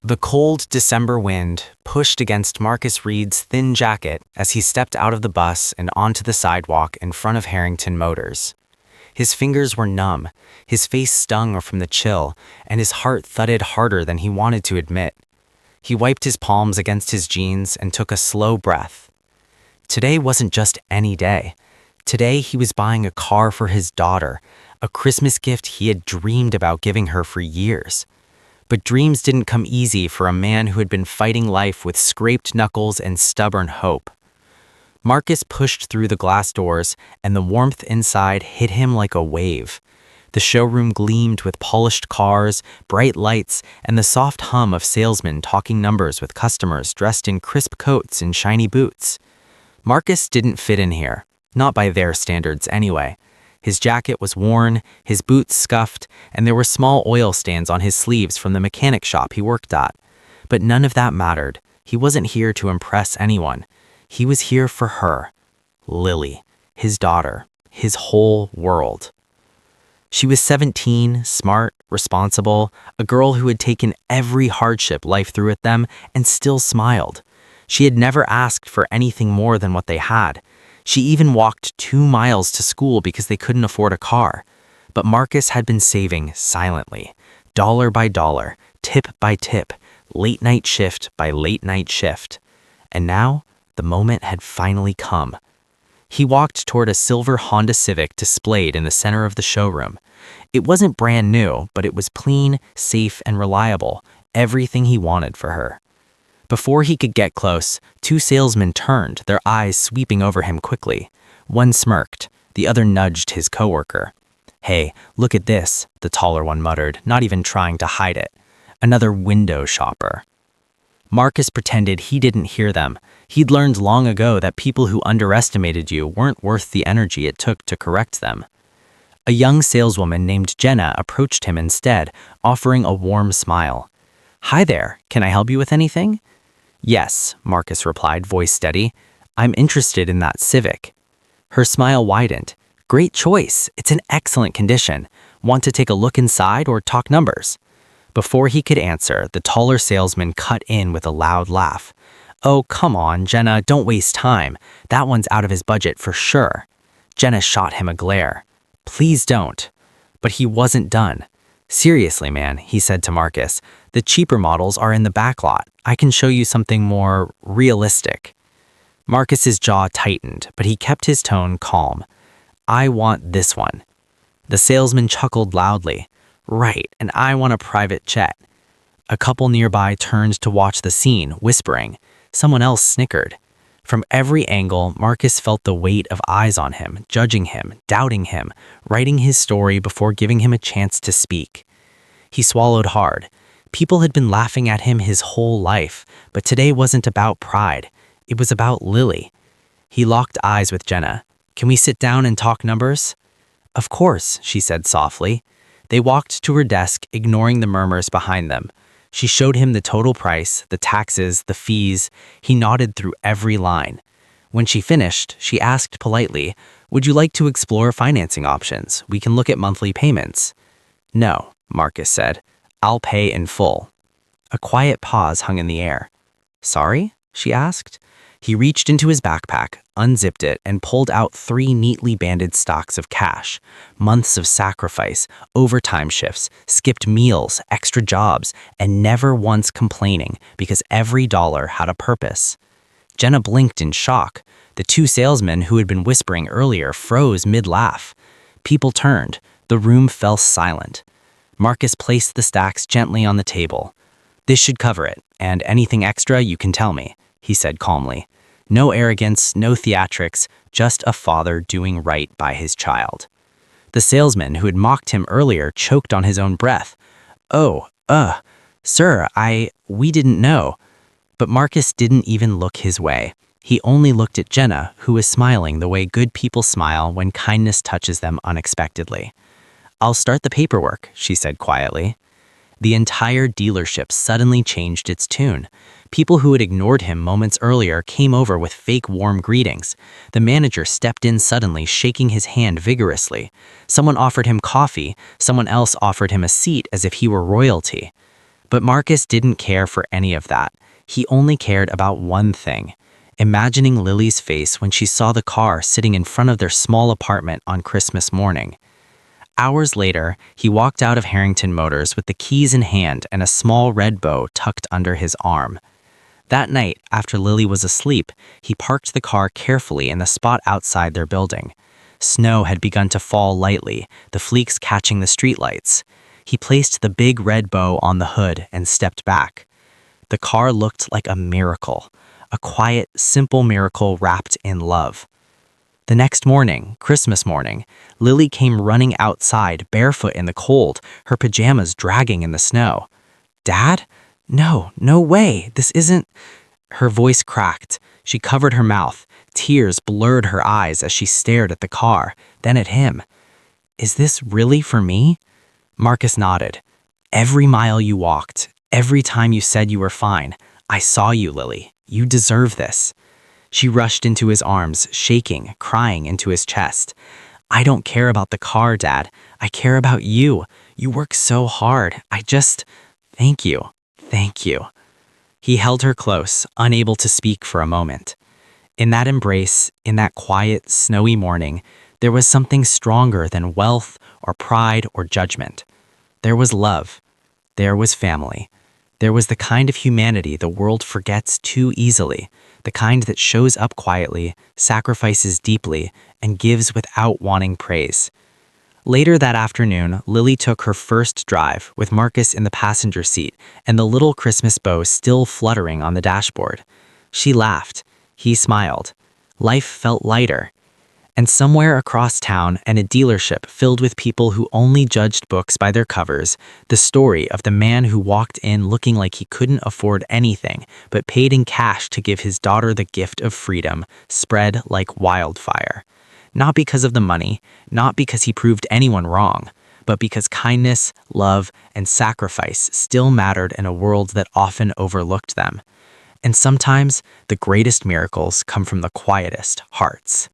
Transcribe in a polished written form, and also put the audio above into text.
The cold December wind pushed against Marcus Reed's thin jacket as he stepped out of the bus and onto the sidewalk in front of Harrington Motors. His fingers were numb, his face stung from the chill, and his heart thudded harder than he wanted to admit. He wiped his palms against his jeans and took a slow breath. Today wasn't just any day. Today he was buying a car for his daughter, a Christmas gift he had dreamed about giving her for years. But dreams didn't come easy for a man who had been fighting life with scraped knuckles and stubborn hope. Marcus pushed through the glass doors, and the warmth inside hit him like a wave. The showroom gleamed with polished cars, bright lights, and the soft hum of salesmen talking numbers with customers dressed in crisp coats and shiny boots. Marcus didn't fit in here, not by their standards anyway. His jacket was worn, his boots scuffed, and there were small oil stains on his sleeves from the mechanic shop he worked at. But none of that mattered. He wasn't here to impress anyone. He was here for her. Lily, his daughter, his whole world. She was 17, smart, responsible, a girl who had taken every hardship life threw at them and still smiled. She had never asked for anything more than what they had. She even walked 2 miles to school because they couldn't afford a car. But Marcus had been saving silently, dollar by dollar, tip by tip, late night shift by late night shift. And now, the moment had finally come. He walked toward a silver Honda Civic displayed in the center of the showroom. It wasn't brand new, but it was clean, safe, and reliable, everything he wanted for her. Before he could get close, 2 salesmen turned, their eyes sweeping over him quickly. One smirked, the other nudged his coworker. "Hey, look at this," the taller one muttered, not even trying to hide it. "Another window shopper." Marcus pretended he didn't hear them. He'd learned long ago that people who underestimated you weren't worth the energy it took to correct them. A young saleswoman named Jenna approached him instead, offering a warm smile. "Hi there, can I help you with anything?" "Yes," Marcus replied, voice steady. "I'm interested in that Civic." Her smile widened. "Great choice. It's in excellent condition. Want to take a look inside or talk numbers?" Before he could answer, the taller salesman cut in with a loud laugh. "Oh, come on, Jenna, don't waste time. That one's out of his budget for sure." Jenna shot him a glare. "Please don't." But he wasn't done. "Seriously, man," he said to Marcus, "the cheaper models are in the back lot. I can show you something more realistic." Marcus's jaw tightened, but he kept his tone calm. "I want this one." The salesman chuckled loudly. "Right, and I want a private jet." A couple nearby turned to watch the scene, whispering. Someone else snickered. From every angle, Marcus felt the weight of eyes on him, judging him, doubting him, writing his story before giving him a chance to speak. He swallowed hard. People had been laughing at him his whole life, but today wasn't about pride. It was about Lily. He locked eyes with Jenna. "Can we sit down and talk numbers?" "Of course," she said softly. They walked to her desk, ignoring the murmurs behind them. She showed him the total price, the taxes, the fees. He nodded through every line. When she finished, she asked politely, "Would you like to explore financing options? We can look at monthly payments." "No," Marcus said. "I'll pay in full." A quiet pause hung in the air. "Sorry?" she asked. He reached into his backpack, unzipped it, and pulled out 3 neatly banded stocks of cash. Months of sacrifice, overtime shifts, skipped meals, extra jobs, and never once complaining because every dollar had a purpose. Jenna blinked in shock. The 2 salesmen who had been whispering earlier froze mid-laugh. People turned. The room fell silent. Marcus placed the stacks gently on the table. "This should cover it, and anything extra you can tell me," he said calmly. No arrogance, no theatrics, just a father doing right by his child. The salesman who had mocked him earlier choked on his own breath. "Oh, sir, we didn't know." But Marcus didn't even look his way. He only looked at Jenna, who was smiling the way good people smile when kindness touches them unexpectedly. "I'll start the paperwork," she said quietly. The entire dealership suddenly changed its tune. People who had ignored him moments earlier came over with fake warm greetings. The manager stepped in suddenly, shaking his hand vigorously. Someone offered him coffee, someone else offered him a seat as if he were royalty. But Marcus didn't care for any of that. He only cared about one thing: imagining Lily's face when she saw the car sitting in front of their small apartment on Christmas morning. Hours later, he walked out of Harrington Motors with the keys in hand and a small red bow tucked under his arm. That night, after Lily was asleep, he parked the car carefully in the spot outside their building. Snow had begun to fall lightly, the fleeks catching the streetlights. He placed the big red bow on the hood and stepped back. The car looked like a miracle, a quiet, simple miracle wrapped in love. The next morning, Christmas morning, Lily came running outside, barefoot in the cold, her pajamas dragging in the snow. "Dad? No, no way, this isn't—" Her voice cracked. She covered her mouth. Tears blurred her eyes as she stared at the car, then at him. "Is this really for me?" Marcus nodded. "Every mile you walked, every time you said you were fine, I saw you, Lily. You deserve this." She rushed into his arms, shaking, crying into his chest. "I don't care about the car, Dad. I care about you. You work so hard. Thank you. Thank you." He held her close, unable to speak for a moment. In that embrace, in that quiet, snowy morning, there was something stronger than wealth or pride or judgment. There was love. There was family. There was the kind of humanity the world forgets too easily, the kind that shows up quietly, sacrifices deeply, and gives without wanting praise. Later that afternoon, Lily took her first drive with Marcus in the passenger seat and the little Christmas bow still fluttering on the dashboard. She laughed. He smiled. Life felt lighter. And somewhere across town and a dealership filled with people who only judged books by their covers, the story of the man who walked in looking like he couldn't afford anything but paid in cash to give his daughter the gift of freedom spread like wildfire. Not because of the money, not because he proved anyone wrong, but because kindness, love, and sacrifice still mattered in a world that often overlooked them. And sometimes the greatest miracles come from the quietest hearts.